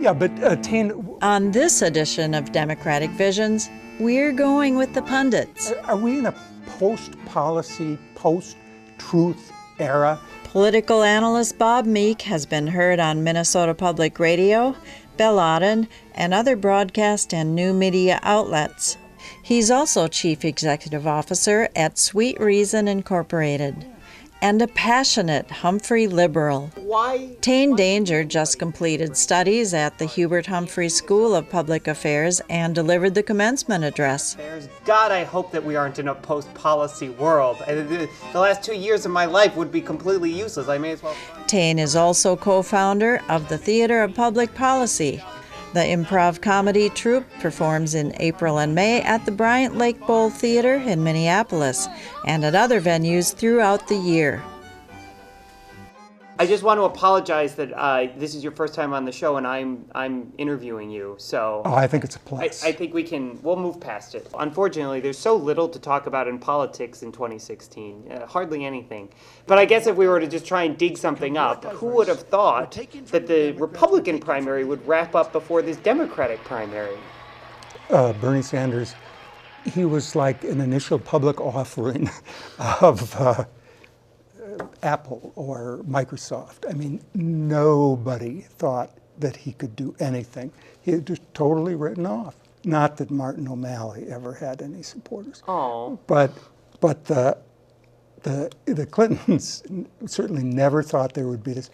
Yeah, but Tane... On this edition of Democratic Visions, we're going with the pundits. Are we in a post-policy, post-truth era? Political analyst Bob Meek has been heard on Minnesota Public Radio, Belladin, and other broadcast and new media outlets. He's also Chief Executive Officer at Sweet Reason Incorporated, and a passionate Humphrey liberal. Tane Danger just completed studies at the Hubert Humphrey School of Public Affairs and delivered the commencement address. God, I hope that we aren't in a post-policy world. The last 2 years of my life would be completely useless. I may as well... Tane is also co-founder of the Theater of Public Policy. The improv comedy troupe performs in April and May at the Bryant Lake Bowl Theater in Minneapolis and at other venues throughout the year. I just want to apologize that this is your first time on the show and I'm interviewing you, so... Oh, I think it's a plus. I think we'll move past it. Unfortunately, there's so little to talk about in politics in 2016, hardly anything. But I guess if we were to just try and dig something up, who would have thought that the Republican primary would wrap up before this Democratic primary? Bernie Sanders, he was like an initial public offering of... Apple or Microsoft. I mean, nobody thought that he could do anything. He had just totally written off. Not that Martin O'Malley ever had any supporters. Oh. But the Clintons certainly never thought there would be this.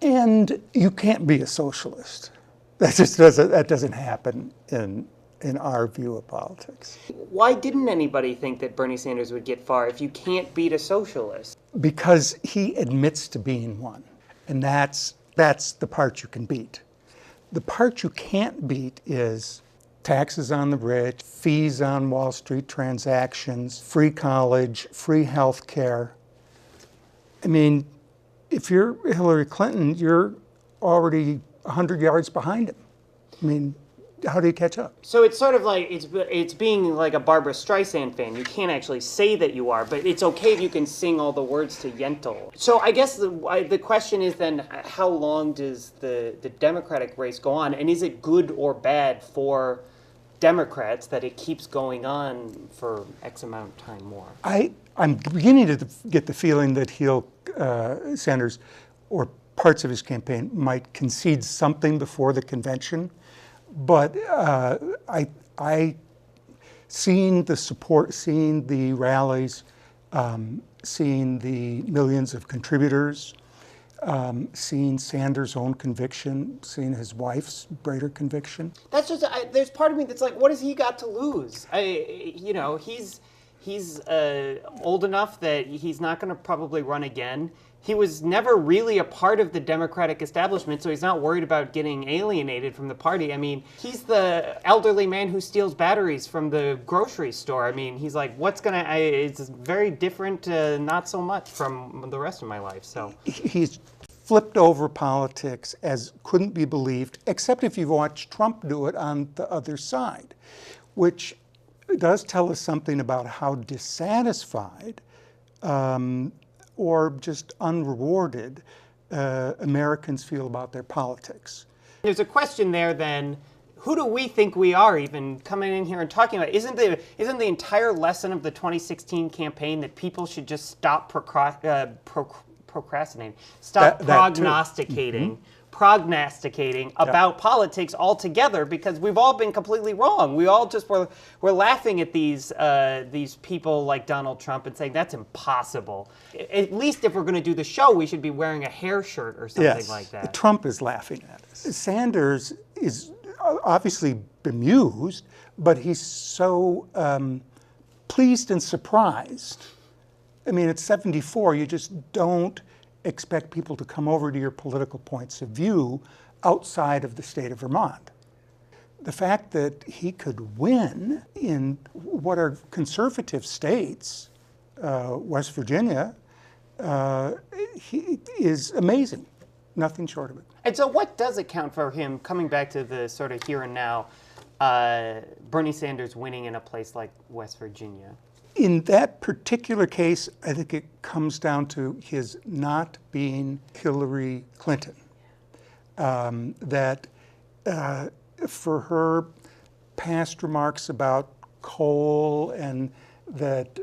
And you can't be a socialist. That just doesn't happen in our view of politics. Why didn't anybody think that Bernie Sanders would get far if you can't beat a socialist? Because he admits to being one, and that's the part you can beat. The part you can't beat is taxes on the rich, fees on Wall Street transactions, free college, free health care. I mean, if you're Hillary Clinton, you're already 100 yards behind him. I mean, how do you catch up? So it's sort of like, it's being like a Barbra Streisand fan. You can't actually say that you are, but it's okay if you can sing all the words to Yentl. So I guess the question is then, how long does the Democratic race go on? And is it good or bad for Democrats that it keeps going on for X amount of time more? I'm beginning to get the feeling that Sanders, or parts of his campaign, might concede something before the convention. But I seeing the support, seeing the rallies, seeing the millions of contributors, seeing Sanders' own conviction, seeing his wife's greater conviction. That's just, there's part of me that's like, what has he got to lose? He's old enough that he's not going to probably run again. He was never really a part of the Democratic establishment, so he's not worried about getting alienated from the party. I mean, he's the elderly man who steals batteries from the grocery store. I mean, he's like, it's very different, not so much from the rest of my life, so. He's flipped over politics as couldn't be believed, except if you've watched Trump do it on the other side, which does tell us something about how dissatisfied or just unrewarded Americans feel about their politics. There's a question there then, who do we think we are even coming in here and talking about? Isn't the entire lesson of the 2016 campaign that people should just stop procrastinating, stop prognosticating, about politics altogether, because we've all been completely wrong. We all just we're laughing at these people like Donald Trump and saying that's impossible. At least if we're going to do the show, we should be wearing a hair shirt or something like that. Trump is laughing at us. Sanders is obviously bemused, but he's so pleased and surprised. I mean, at 74, you just don't expect people to come over to your political points of view outside of the state of Vermont. The fact that he could win in what are conservative states, West Virginia, he is amazing. Nothing short of it. And so what does account for him coming back to the sort of here and now, Bernie Sanders winning in a place like West Virginia? In that particular case, I think it comes down to his not being Hillary Clinton. That for her past remarks about coal and that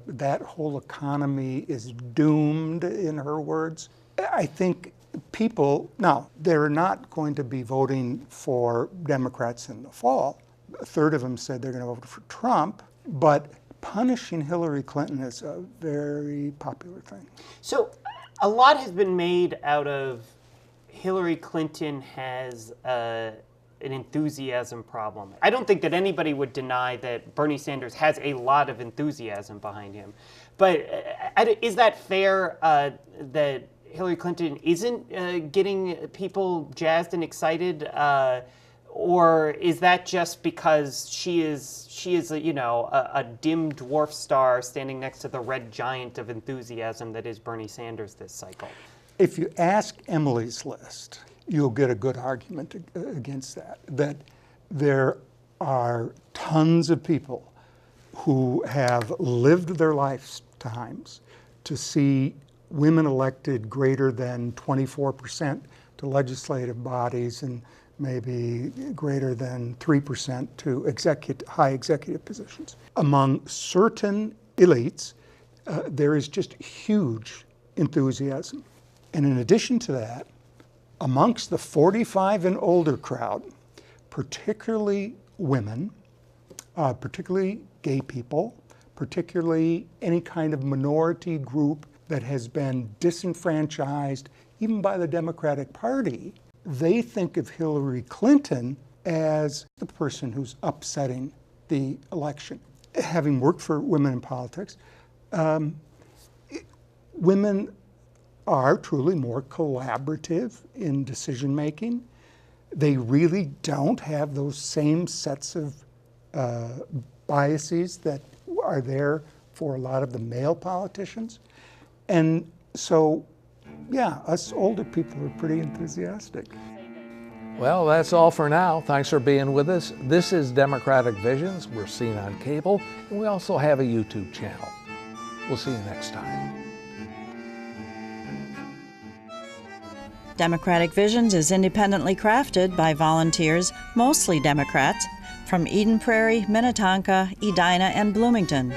that whole economy is doomed, in her words, I think people, now, they're not going to be voting for Democrats in the fall. A third of them said they're going to vote for Trump, but punishing Hillary Clinton is a very popular thing. So a lot has been made out of Hillary Clinton has an enthusiasm problem. I don't think that anybody would deny that Bernie Sanders has a lot of enthusiasm behind him. But is that fair that Hillary Clinton isn't getting people jazzed and excited? Or is that just because she is a dim dwarf star standing next to the red giant of enthusiasm that is Bernie Sanders this cycle? If you ask Emily's List, you'll get a good argument against that. That there are tons of people who have lived their lifetimes to see women elected greater than 24% to legislative bodies and maybe greater than 3% to high executive positions. Among certain elites, there is just huge enthusiasm. And in addition to that, amongst the 45 and older crowd, particularly women, particularly gay people, particularly any kind of minority group that has been disenfranchised even by the Democratic Party, they think of Hillary Clinton as the person who's upsetting the election. Having worked for women in politics, women are truly more collaborative in decision making. They really don't have those same sets of biases that are there for a lot of the male politicians. And so, yeah, us older people are pretty enthusiastic. Well, that's all for now. Thanks for being with us. This is Democratic Visions. We're seen on cable, and we also have a YouTube channel. We'll see you next time. Democratic Visions is independently crafted by volunteers, mostly Democrats, from Eden Prairie, Minnetonka, Edina, and Bloomington.